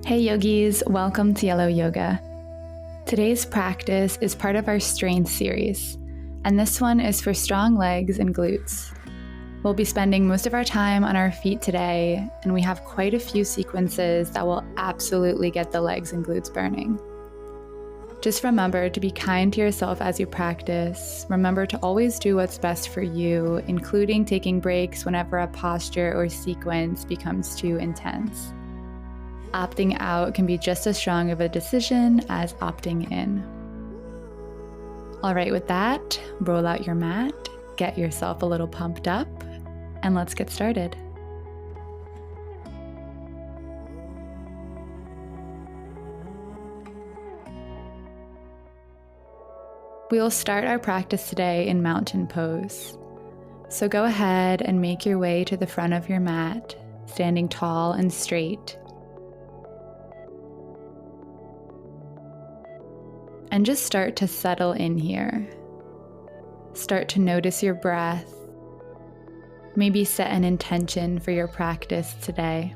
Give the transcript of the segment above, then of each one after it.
Hey yogis, welcome to Yellow Yoga. Today's practice is part of our strength series, and this one is for strong legs and glutes. We'll be spending most of our time on our feet today, and we have quite a few sequences that will absolutely get the legs and glutes burning. Just remember to be kind to yourself as you practice. Remember to always do what's best for you, including taking breaks whenever a posture or sequence becomes too intense. Opting out can be just as strong of a decision as opting in. All right, with that, roll out your mat, get yourself a little pumped up, and let's get started. We'll start our practice today in mountain pose. So go ahead and make your way to the front of your mat, standing tall and straight. And just start to settle in here. Start to notice your breath. Maybe set an intention for your practice today.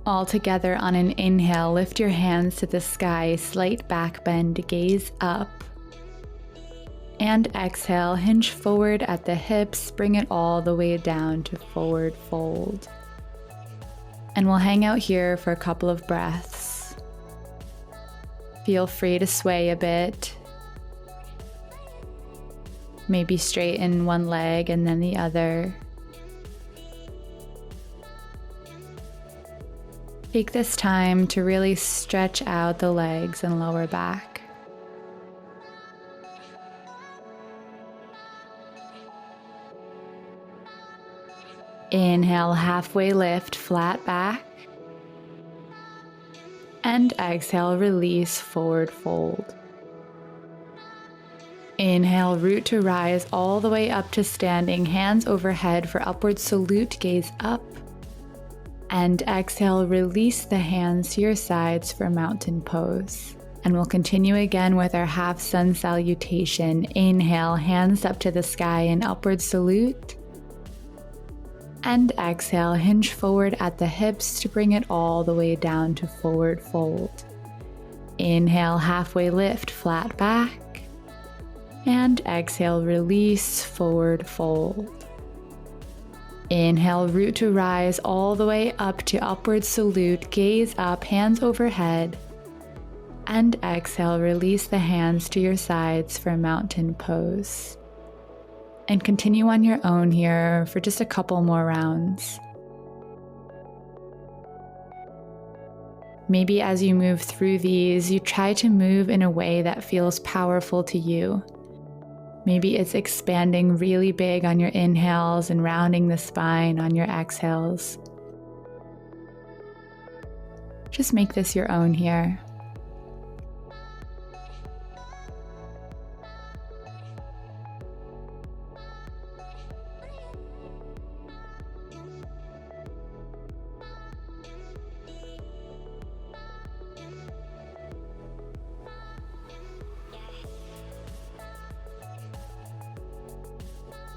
All together on an inhale, lift your hands to the sky, slight back bend, gaze up. And exhale, hinge forward at the hips, bring it all the way down to forward fold. And we'll hang out here for a couple of breaths. Feel free to sway a bit. Maybe straighten one leg and then the other. Take this time to really stretch out the legs and lower back. Inhale, halfway lift, flat back. And exhale, release, forward fold. Inhale, root to rise all the way up to standing, hands overhead for upward salute, gaze up. And exhale, release the hands to your sides for mountain pose. And we'll continue again with our half sun salutation. Inhale, hands up to the sky in upward salute. And exhale, hinge forward at the hips to bring it all the way down to forward fold. Inhale, halfway lift, flat back. And exhale, release, forward fold. Inhale, root to rise all the way up to upward salute, gaze up, hands overhead. And exhale, release the hands to your sides for mountain pose. And continue on your own here for just a couple more rounds. Maybe as you move through these, you try to move in a way that feels powerful to you. Maybe it's expanding really big on your inhales and rounding the spine on your exhales. Just make this your own here.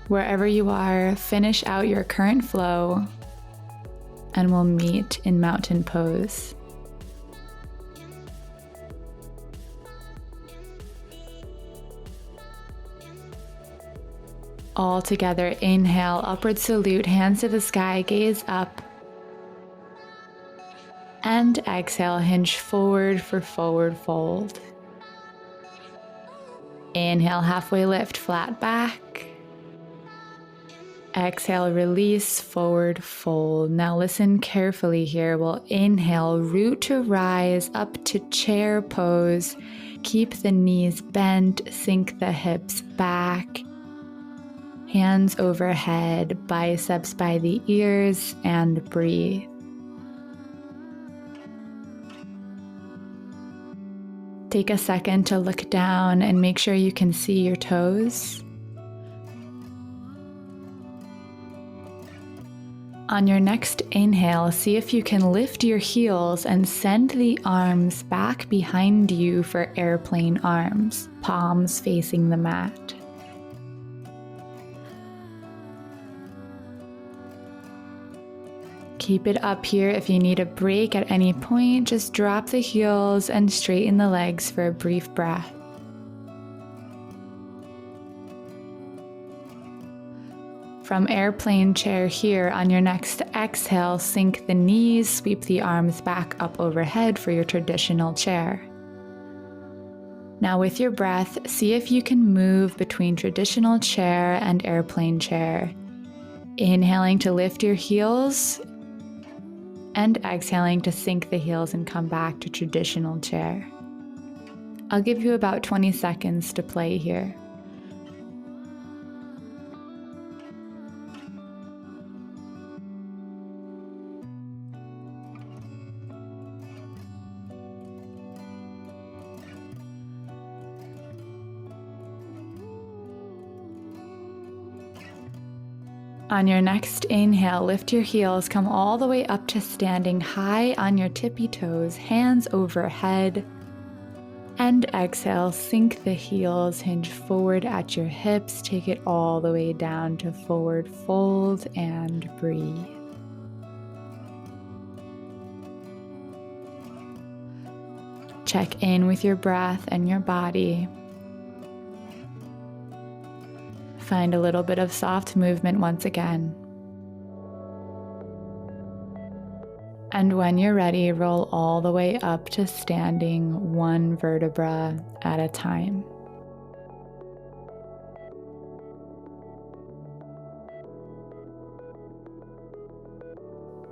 Wherever you are, finish out your current flow, and we'll meet in mountain pose. All together, inhale, upward salute, hands to the sky, gaze up. And exhale, hinge forward for forward fold. Inhale, halfway lift, flat back. Exhale, release, forward fold. Now listen carefully here. We'll inhale, root to rise up to chair pose. Keep the knees bent, sink the hips back. Hands overhead, biceps by the ears, and breathe. Take a second to look down and make sure you can see your toes. On your next inhale, see if you can lift your heels and send the arms back behind you for airplane arms, palms facing the mat. Keep it up here. If you need a break at any point, just drop the heels and straighten the legs for a brief breath. From airplane chair here, on your next exhale, sink the knees, sweep the arms back up overhead for your traditional chair. Now with your breath, see if you can move between traditional chair and airplane chair. Inhaling to lift your heels and exhaling to sink the heels and come back to traditional chair. I'll give you about 20 seconds to play here. On your next inhale, lift your heels, come all the way up to standing high on your tippy toes, hands overhead. And exhale, sink the heels, hinge forward at your hips, take it all the way down to forward fold and breathe. Check in with your breath and your body. Find a little bit of soft movement once again. And when you're ready, roll all the way up to standing, one vertebra at a time.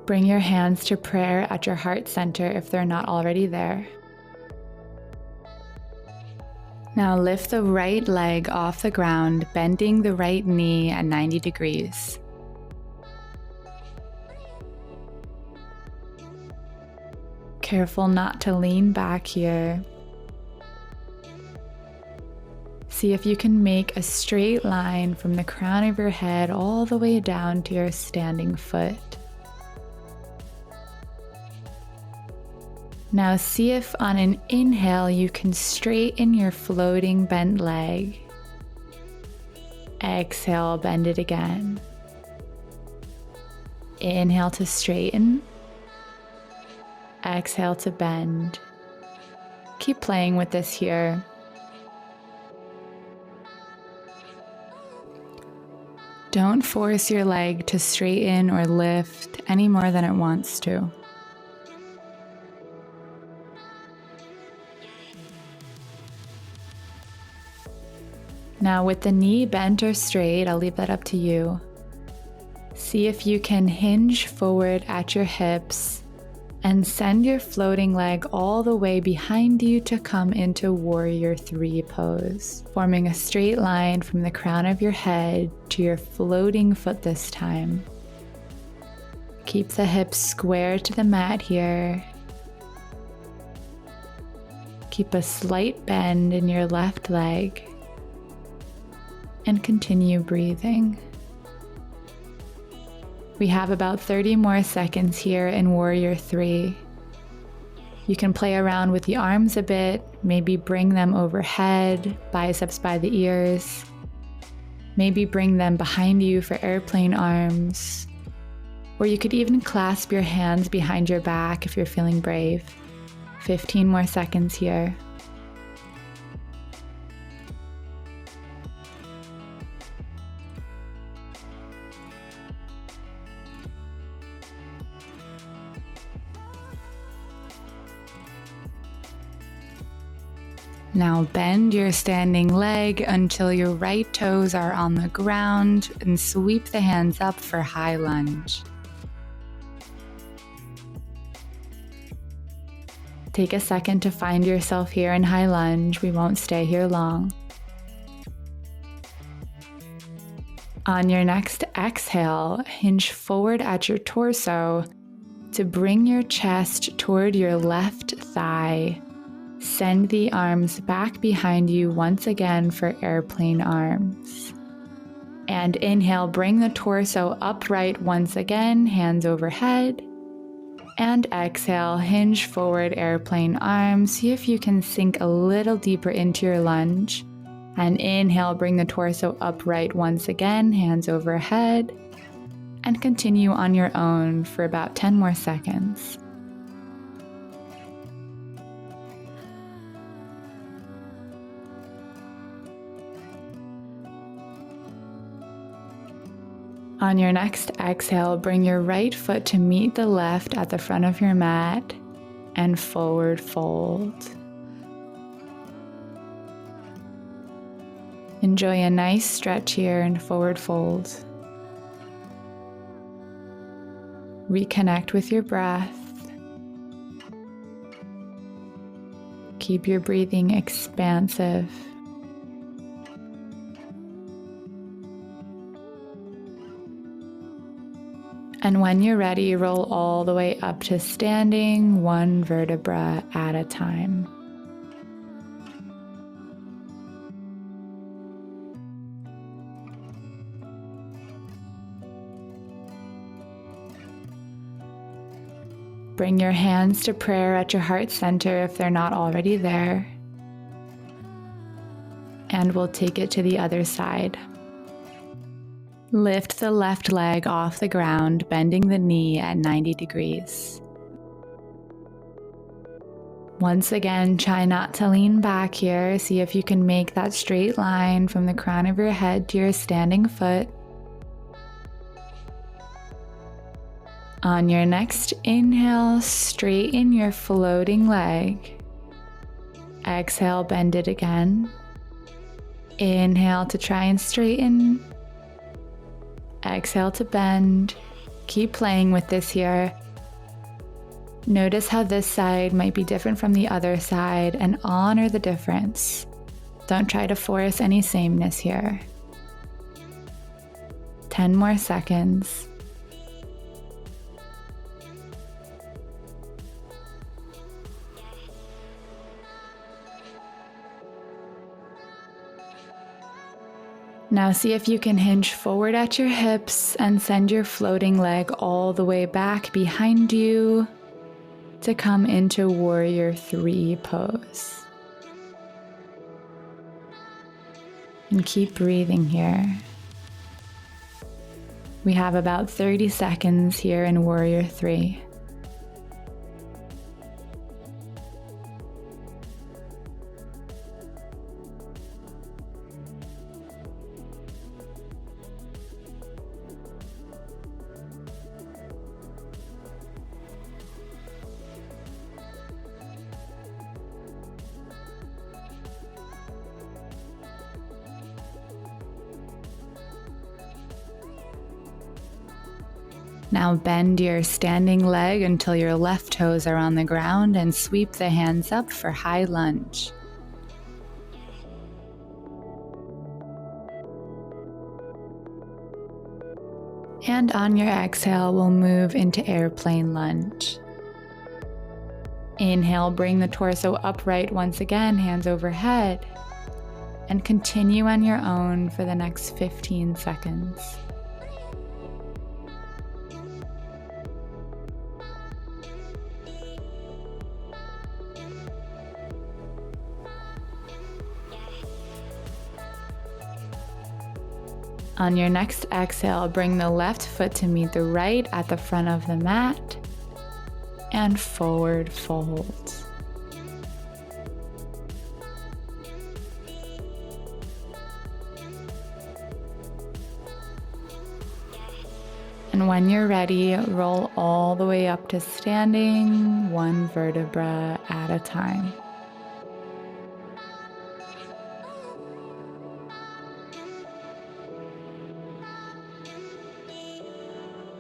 Bring your hands to prayer at your heart center if they're not already there. Now lift the right leg off the ground, bending the right knee at 90 degrees. Careful not to lean back here. See if you can make a straight line from the crown of your head all the way down to your standing foot. Now see if on an inhale you can straighten your floating bent leg. Exhale, bend it again. Inhale to straighten. Exhale to bend. Keep playing with this here. Don't force your leg to straighten or lift any more than it wants to. Now with the knee bent or straight, I'll leave that up to you. See if you can hinge forward at your hips and send your floating leg all the way behind you to come into Warrior 3 pose, forming a straight line from the crown of your head to your floating foot this time. Keep the hips square to the mat here. Keep a slight bend in your left leg. And continue breathing. We have about 30 more seconds here in Warrior 3. You can play around with the arms a bit, maybe bring them overhead, biceps by the ears. Maybe bring them behind you for airplane arms. Or you could even clasp your hands behind your back if you're feeling brave. 15 more seconds here. Now bend your standing leg until your right toes are on the ground and sweep the hands up for high lunge. Take a second to find yourself here in high lunge. We won't stay here long. On your next exhale, hinge forward at your torso to bring your chest toward your left thigh. Send the arms back behind you once again for airplane arms. And inhale, bring the torso upright once again, hands overhead. And exhale, hinge forward, airplane arms. See if you can sink a little deeper into your lunge. And inhale, bring the torso upright once again, hands overhead. and continue on your own for about 10 more seconds. On your next exhale, bring your right foot to meet the left at the front of your mat and forward fold. Enjoy a nice stretch here and forward fold. Reconnect with your breath. Keep your breathing expansive. And when you're ready, roll all the way up to standing, one vertebra at a time. Bring your hands to prayer at your heart center if they're not already there. And we'll take it to the other side. Lift the left leg off the ground, bending the knee at 90 degrees. Once again, try not to lean back here. See if you can make that straight line from the crown of your head to your standing foot. On your next inhale, straighten your floating leg. Exhale, bend it again. Inhale to try and straighten. Exhale to bend. Keep playing with this here. Notice how this side might be different from the other side and honor the difference. Don't try to force any sameness here. 10 more seconds. Now see if you can hinge forward at your hips and send your floating leg all the way back behind you to come into Warrior 3 pose. And keep breathing here. We have about 30 seconds here in Warrior 3. Now bend your standing leg until your left toes are on the ground and sweep the hands up for high lunge. And on your exhale, we'll move into airplane lunge. Inhale, bring the torso upright once again, hands overhead, and continue on your own for the next 15 seconds. On your next exhale, bring the left foot to meet the right at the front of the mat and forward fold. And when you're ready, roll all the way up to standing, one vertebra at a time.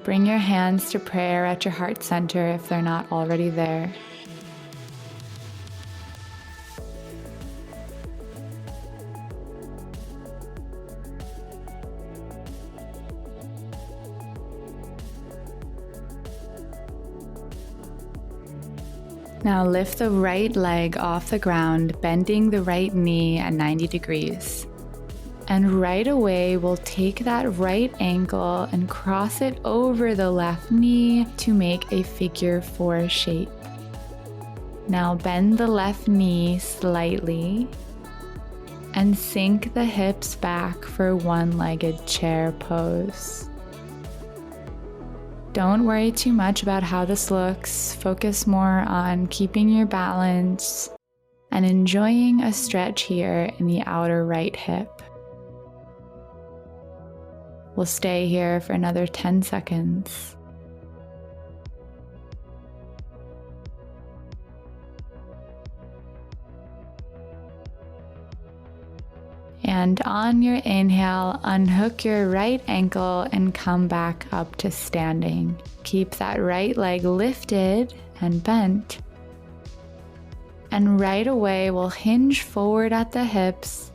Bring your hands to prayer at your heart center if they're not already there. Now lift the right leg off the ground, bending the right knee at 90 degrees. And right away, we'll take that right ankle and cross it over the left knee to make a figure 4 shape. Now bend the left knee slightly and sink the hips back for one-legged chair pose. Don't worry too much about how this looks. Focus more on keeping your balance and enjoying a stretch here in the outer right hip. We'll stay here for another 10 seconds. And on your inhale, unhook your right ankle and come back up to standing. Keep that right leg lifted and bent. And right away, we'll hinge forward at the hips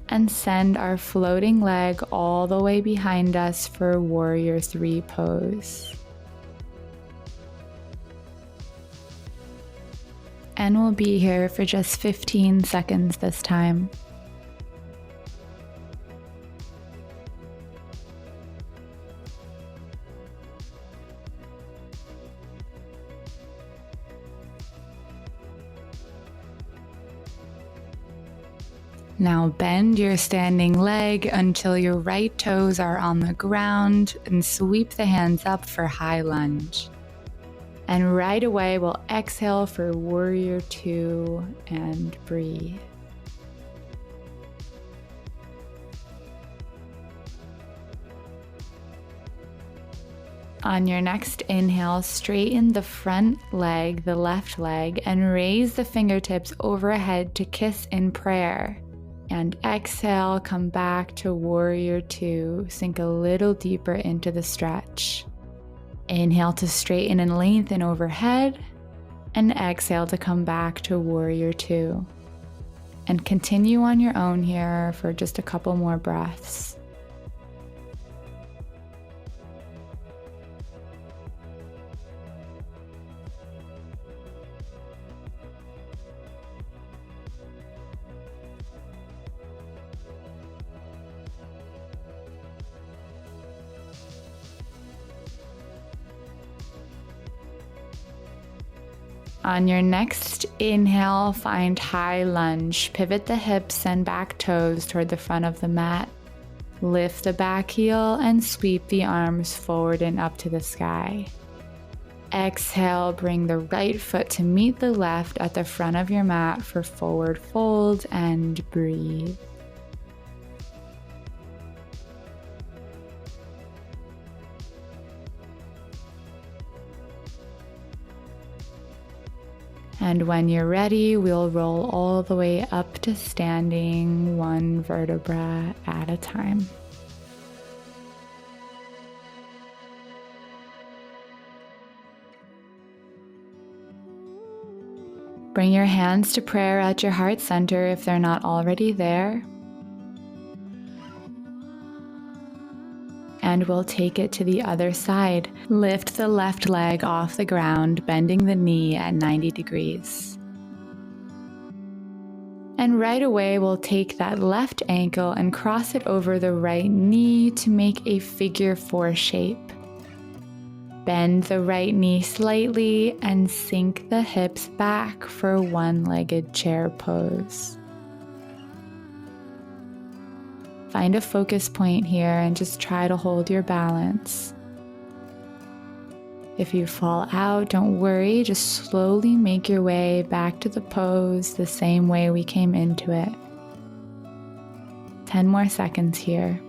and send our floating leg all the way behind us for Warrior 3 pose. And we'll be here for just 15 seconds this time. Now bend your standing leg until your right toes are on the ground and sweep the hands up for high lunge. And right away we'll exhale for Warrior 2 and breathe. On your next inhale, straighten the front leg, the left leg, and raise the fingertips overhead to kiss in prayer. And exhale, come back to Warrior 2. Sink a little deeper into the stretch. Inhale to straighten and lengthen overhead. And exhale to come back to Warrior 2. And continue on your own here for just a couple more breaths. On your next inhale, find high lunge. Pivot the hips and back toes toward the front of the mat. Lift the back heel and sweep the arms forward and up to the sky. Exhale, bring the right foot to meet the left at the front of your mat for forward fold and breathe. And when you're ready, we'll roll all the way up to standing, one vertebra at a time. Bring your hands to prayer at your heart center if they're not already there. And we'll take it to the other side. Lift the left leg off the ground, bending the knee at 90 degrees. And right away, we'll take that left ankle and cross it over the right knee to make a figure 4 shape. Bend the right knee slightly and sink the hips back for one-legged chair pose. Find a focus point here and just try to hold your balance. If you fall out, don't worry, just slowly make your way back to the pose the same way we came into it. 10 more seconds here.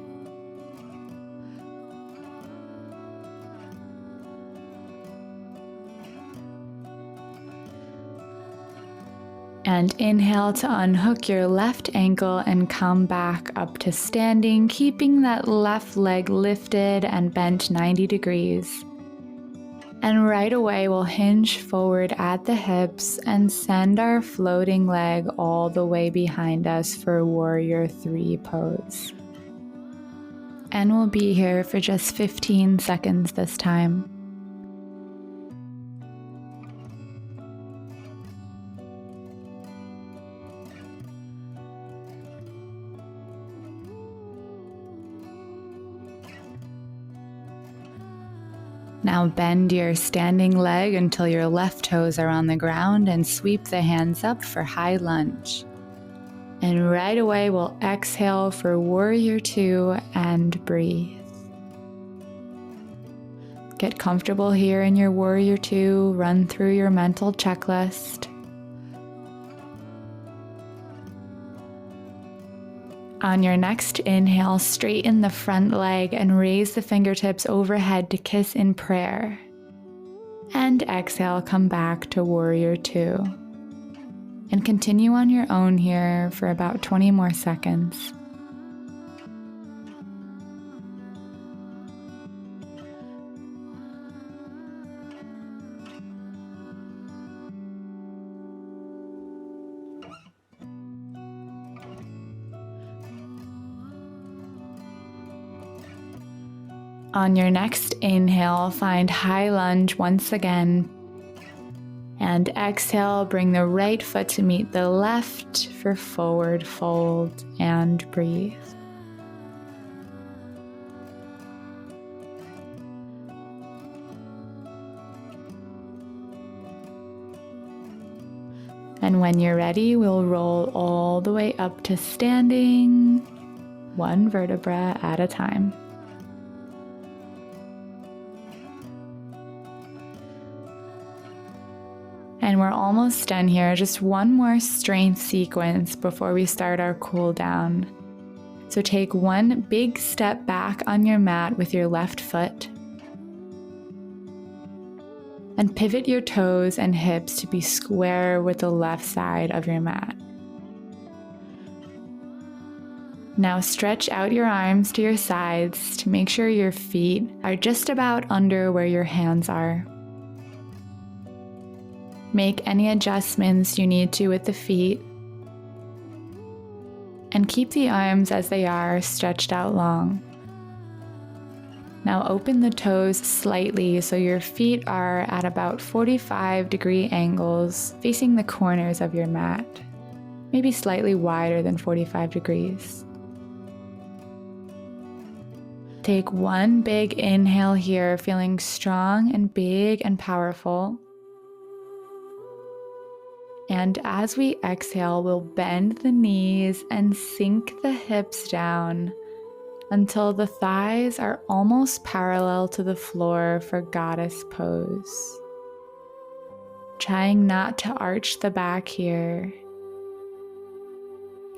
And inhale to unhook your left ankle and come back up to standing, keeping that left leg lifted and bent 90 degrees. And right away, we'll hinge forward at the hips and send our floating leg all the way behind us for Warrior 3 pose. And we'll be here for just 15 seconds this time. Now bend your standing leg until your left toes are on the ground and sweep the hands up for high lunge. And right away we'll exhale for Warrior 2 and breathe. Get comfortable here in your Warrior Two. Run through your mental checklist. On your next inhale, straighten the front leg and raise the fingertips overhead to kiss in prayer. And exhale, come back to Warrior Two. And continue on your own here for about 20 more seconds. On your next inhale, find high lunge once again. And exhale, bring the right foot to meet the left for forward fold and breathe. And when you're ready, we'll roll all the way up to standing, one vertebra at a time. And we're almost done here. Just one more strength sequence before we start our cool down. So take one big step back on your mat with your left foot. And pivot your toes and hips to be square with the left side of your mat. Now stretch out your arms to your sides to make sure your feet are just about under where your hands are. Make any adjustments you need to with the feet. And keep the arms as they are, stretched out long. Now open the toes slightly so your feet are at about 45-degree angles facing the corners of your mat, maybe slightly wider than 45 degrees. Take one big inhale here, feeling strong and big and powerful. And as we exhale, we'll bend the knees and sink the hips down until the thighs are almost parallel to the floor for goddess pose. Trying not to arch the back here.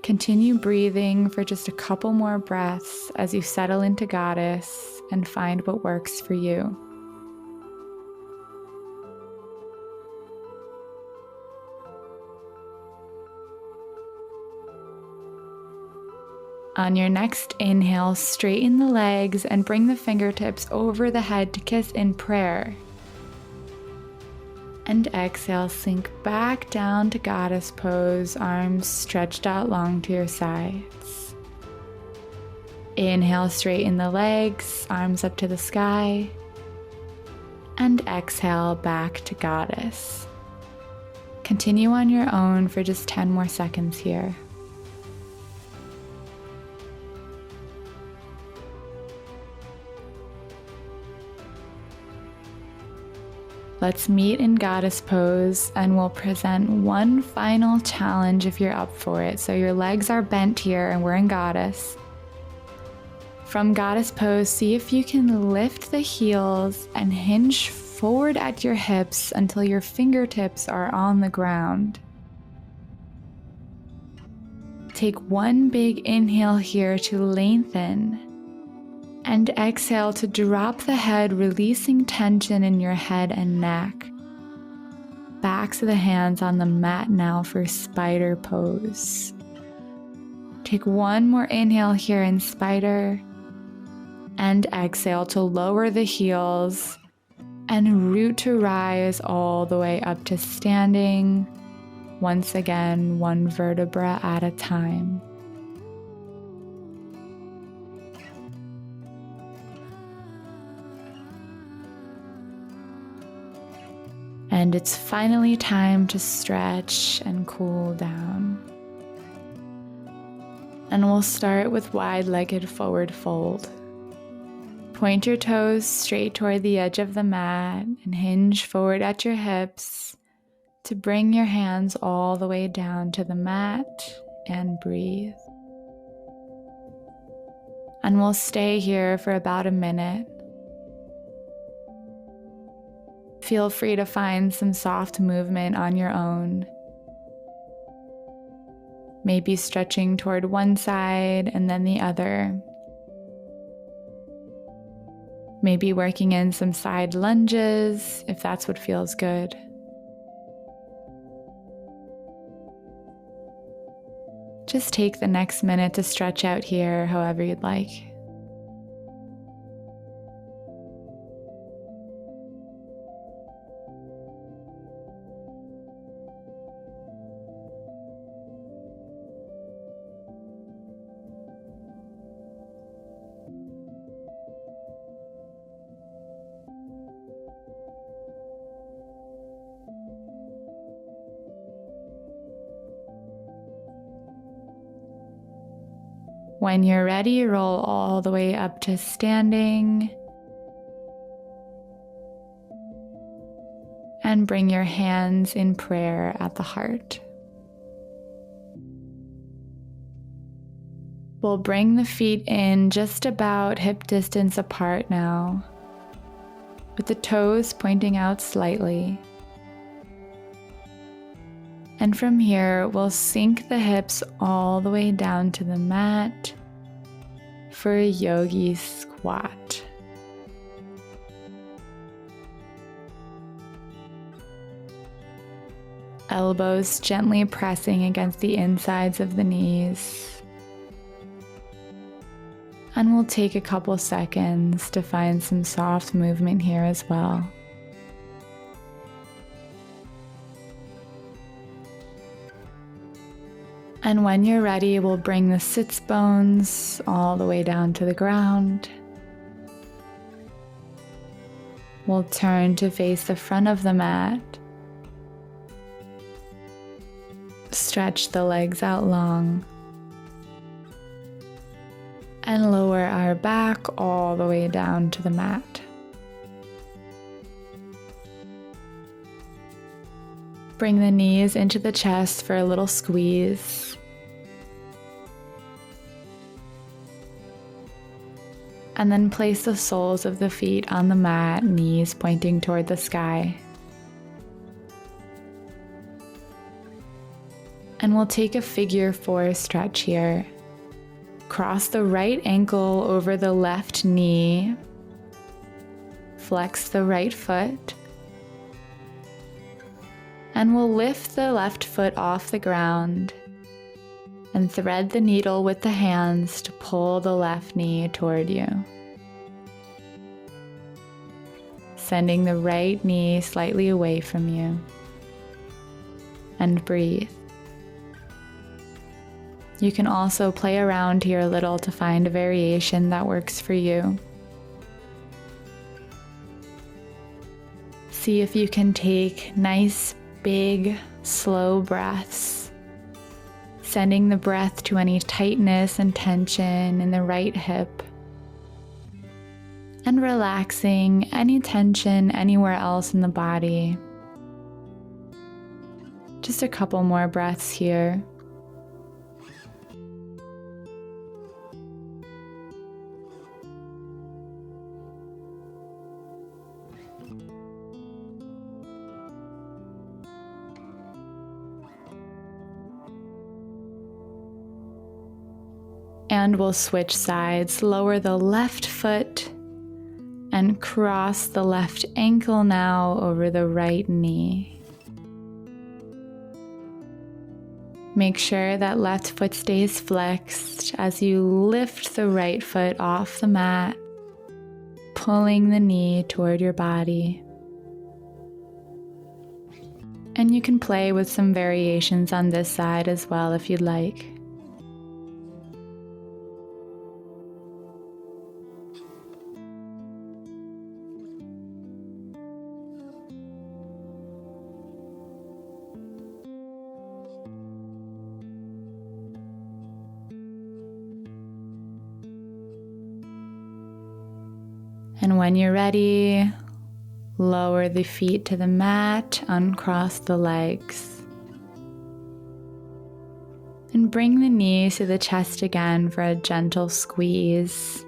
Continue breathing for just a couple more breaths as you settle into goddess and find what works for you. On your next inhale, straighten the legs and bring the fingertips over the head to kiss in prayer. And exhale, sink back down to goddess pose, arms stretched out long to your sides. Inhale, straighten the legs, arms up to the sky. And exhale, back to goddess. Continue on your own for just 10 more seconds here. Let's meet in goddess pose and we'll present one final challenge if you're up for it. So your legs are bent here and we're in goddess. From goddess pose, see if you can lift the heels and hinge forward at your hips until your fingertips are on the ground. Take one big inhale here to lengthen. And exhale to drop the head, releasing tension in your head and neck. Backs of the hands on the mat now for spider pose. Take one more inhale here in spider. And exhale to lower the heels and root to rise all the way up to standing. Once again, one vertebra at a time. And it's finally time to stretch and cool down. And we'll start with wide-legged forward fold. Point your toes straight toward the edge of the mat and hinge forward at your hips to bring your hands all the way down to the mat and breathe. And we'll stay here for about a minute. Feel free to find some soft movement on your own. Maybe stretching toward one side and then the other. Maybe working in some side lunges if that's what feels good. Just take the next minute to stretch out here however you'd like. When you're ready, roll all the way up to standing. And bring your hands in prayer at the heart. We'll bring the feet in just about hip distance apart now, with the toes pointing out slightly. And from here, we'll sink the hips all the way down to the mat for a yogi squat. Elbows gently pressing against the insides of the knees. And we'll take a couple seconds to find some soft movement here as well. And when you're ready, we'll bring the sits bones all the way down to the ground. We'll turn to face the front of the mat. Stretch the legs out long. And lower our back all the way down to the mat. Bring the knees into the chest for a little squeeze. And then place the soles of the feet on the mat, knees pointing toward the sky. And we'll take a figure 4 stretch here. Cross the right ankle over the left knee. Flex the right foot. And we'll lift the left foot off the ground and thread the needle with the hands to pull the left knee toward you. Sending the right knee slightly away from you. And breathe. You can also play around here a little to find a variation that works for you. See if you can take nice, big, slow breaths, sending the breath to any tightness and tension in the right hip, and relaxing any tension anywhere else in the body. Just a couple more breaths here. And we'll switch sides. Lower the left foot and cross the left ankle now over the right knee. Make sure that left foot stays flexed as you lift the right foot off the mat, pulling the knee toward your body. And you can play with some variations on this side as well if you'd like. And when you're ready, lower the feet to the mat, uncross the legs. And bring the knees to the chest again for a gentle squeeze.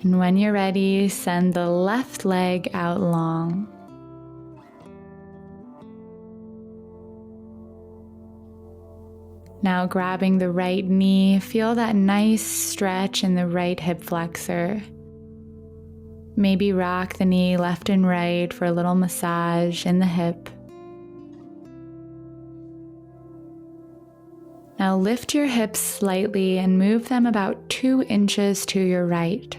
And when you're ready, send the left leg out long. Now grabbing the right knee, feel that nice stretch in the right hip flexor. Maybe rock the knee left and right for a little massage in the hip. Now lift your hips slightly and move them about 2 inches to your right.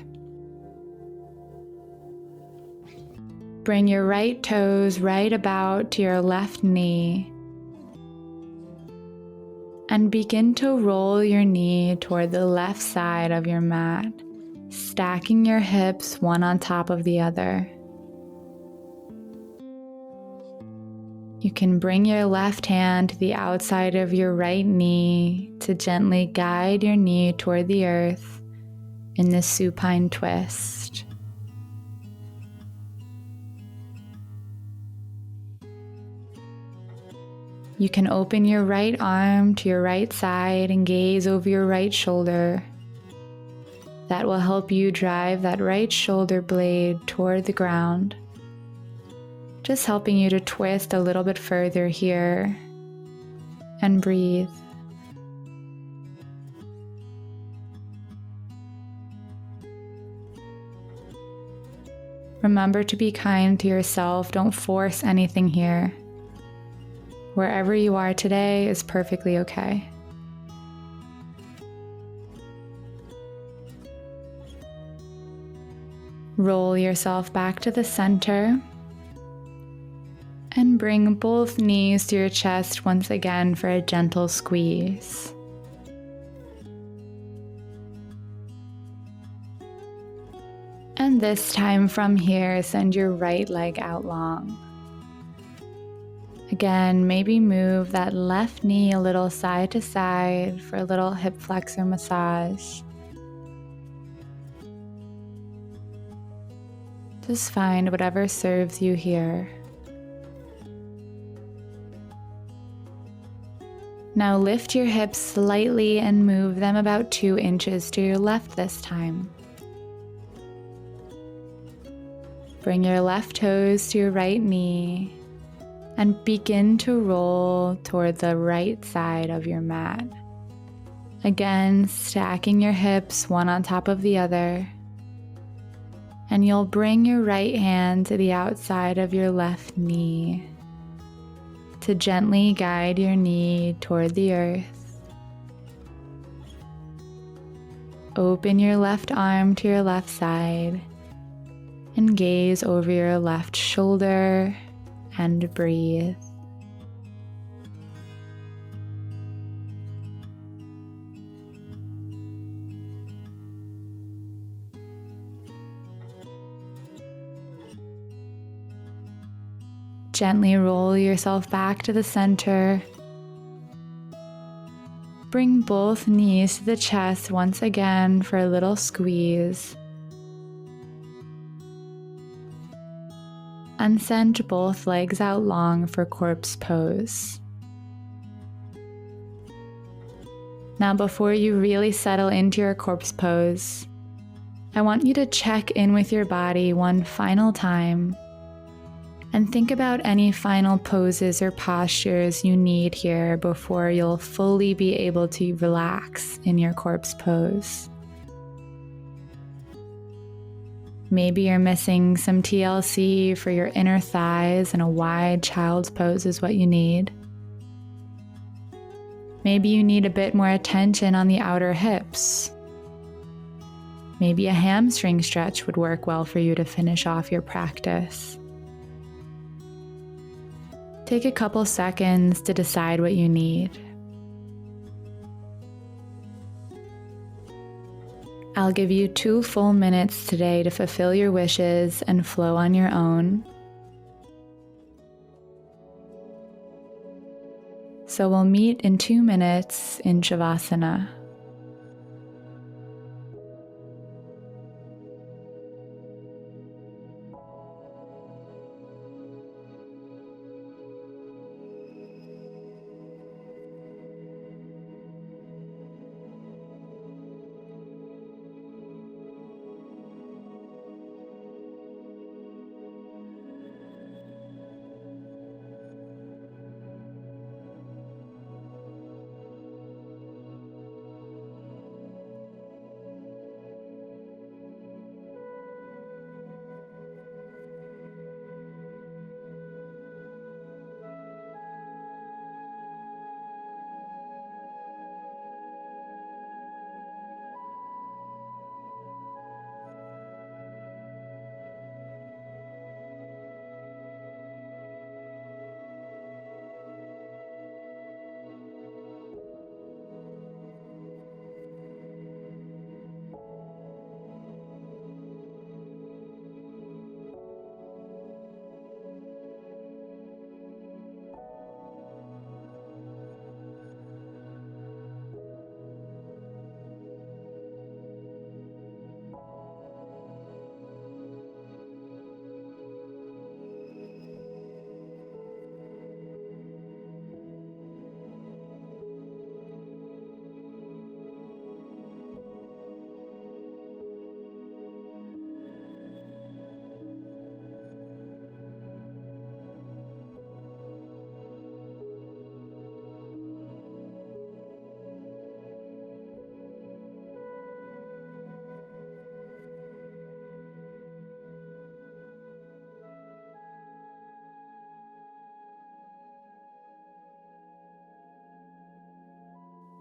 Bring your right toes right about to your left knee. And begin to roll your knee toward the left side of your mat, stacking your hips one on top of the other. You can bring your left hand to the outside of your right knee to gently guide your knee toward the earth in this supine twist. You can open your right arm to your right side and gaze over your right shoulder. That will help you drive that right shoulder blade toward the ground. Just helping you to twist a little bit further here and breathe. Remember to be kind to yourself. Don't force anything here. Wherever you are today is perfectly okay. Roll yourself back to the center and bring both knees to your chest once again for a gentle squeeze. And this time from here, send your right leg out long. Again, maybe move that left knee a little side to side for a little hip flexor massage. Just find whatever serves you here. Now lift your hips slightly and move them about 2 inches to your left this time. Bring your left toes to your right knee and begin to roll toward the right side of your mat. Again, stacking your hips one on top of the other. And you'll bring your right hand to the outside of your left knee to gently guide your knee toward the earth. Open your left arm to your left side and gaze over your left shoulder and breathe. Gently roll yourself back to the center. Bring both knees to the chest once again for a little squeeze. And send both legs out long for corpse pose. Now, before you really settle into your corpse pose, I want you to check in with your body one final time and think about any final poses or postures you need here before you'll fully be able to relax in your corpse pose. Maybe you're missing some TLC for your inner thighs, and a wide child's pose is what you need. Maybe you need a bit more attention on the outer hips. Maybe a hamstring stretch would work well for you to finish off your practice. Take a couple seconds to decide what you need. I'll give you 2 full minutes today to fulfill your wishes and flow on your own. So we'll meet in 2 minutes in Shavasana.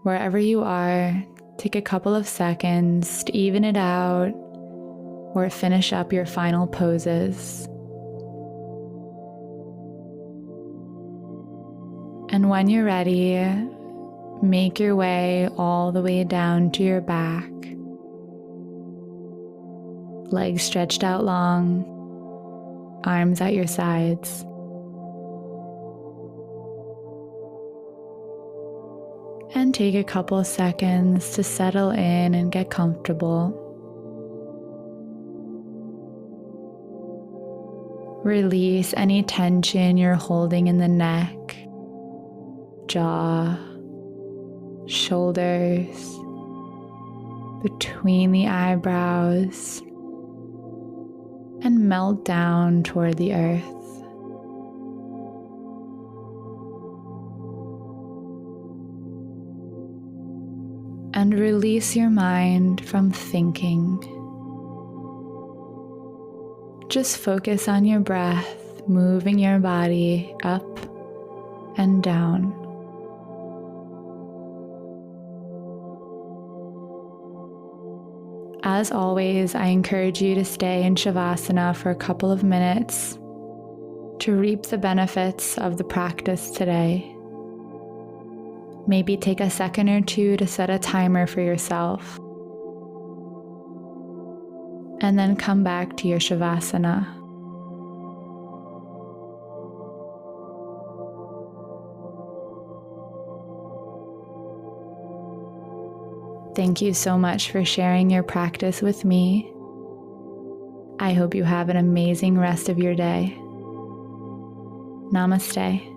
Wherever you are, take a couple of seconds to even it out or finish up your final poses. And when you're ready, make your way all the way down to your back. Legs stretched out long, arms at your sides. And take a couple seconds to settle in and get comfortable. Release any tension you're holding in the neck, jaw, shoulders, between the eyebrows, and melt down toward the earth. And release your mind from thinking. Just focus on your breath, moving your body up and down. As always, I encourage you to stay in Shavasana for a couple of minutes to reap the benefits of the practice today. Maybe take a second or two to set a timer for yourself, and then come back to your Shavasana. Thank you so much for sharing your practice with me. I hope you have an amazing rest of your day. Namaste.